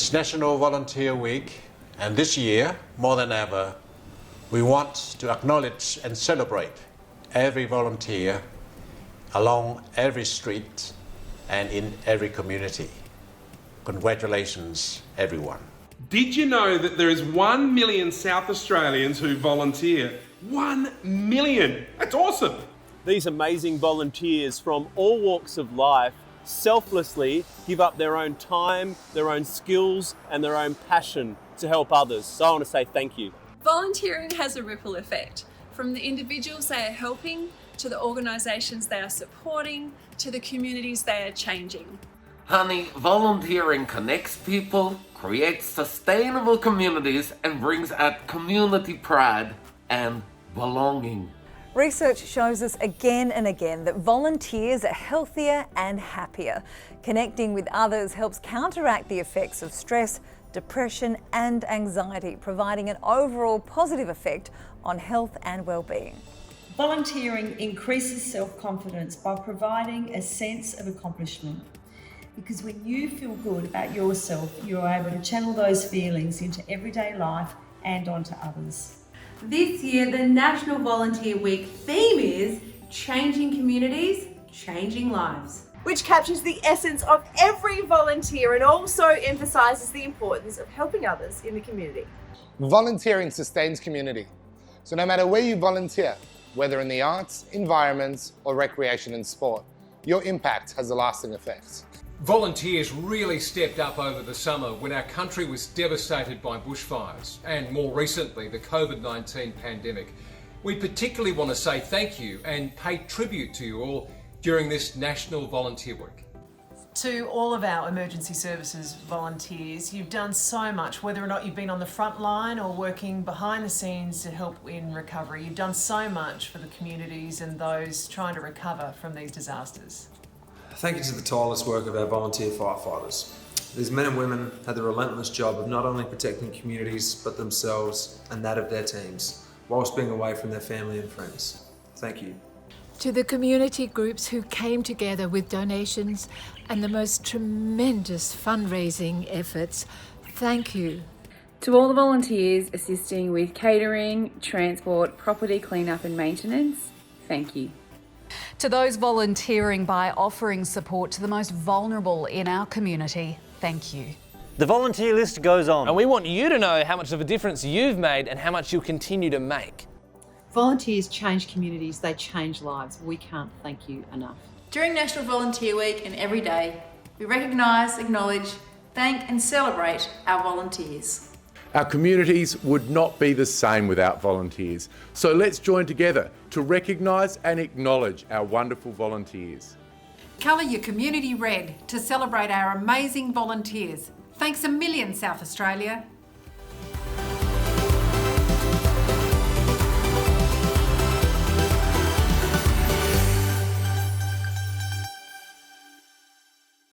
It's National Volunteer Week, and this year, more than ever, we want to acknowledge and celebrate every volunteer along every street and in every community. Congratulations, everyone. Did you know that there is 1 million South Australians who volunteer? 1 million! That's awesome! These amazing volunteers from all walks of life selflessly give up their own time, their own skills and their own passion to help others. So I want to say thank you. Volunteering has a ripple effect, from the individuals they are helping, to the organisations they are supporting, to the communities they are changing. Honey, volunteering connects people, creates sustainable communities, and brings out community pride and belonging. Research shows us again and again that volunteers are healthier and happier. Connecting with others helps counteract the effects of stress, depression and anxiety, providing an overall positive effect on health and well-being. Volunteering increases self-confidence by providing a sense of accomplishment. Because when you feel good about yourself, you're able to channel those feelings into everyday life and onto others. This year, the National Volunteer Week theme is Changing Communities, Changing Lives, which captures the essence of every volunteer and also emphasises the importance of helping others in the community. Volunteering sustains community. So no matter where you volunteer, whether in the arts, environments, or recreation and sport, your impact has a lasting effect. Volunteers really stepped up over the summer when our country was devastated by bushfires and more recently the COVID-19 pandemic. We particularly want to say thank you and pay tribute to you all during this National Volunteer Week. To all of our emergency services volunteers, you've done so much, whether or not you've been on the front line or working behind the scenes to help in recovery. You've done so much for the communities and those trying to recover from these disasters. Thank you to the tireless work of our volunteer firefighters. These men and women had the relentless job of not only protecting communities, but themselves and that of their teams, whilst being away from their family and friends. Thank you. To the community groups who came together with donations and the most tremendous fundraising efforts, thank you. To all the volunteers assisting with catering, transport, property cleanup and maintenance, thank you. To those volunteering by offering support to the most vulnerable in our community, thank you. The volunteer list goes on. And we want you to know how much of a difference you've made and how much you'll continue to make. Volunteers change communities, they change lives. We can't thank you enough. During National Volunteer Week and every day, we recognise, acknowledge, thank and celebrate our volunteers. Our communities would not be the same without volunteers. So let's join together to recognise and acknowledge our wonderful volunteers. Colour your community red to celebrate our amazing volunteers. Thanks a million, South Australia.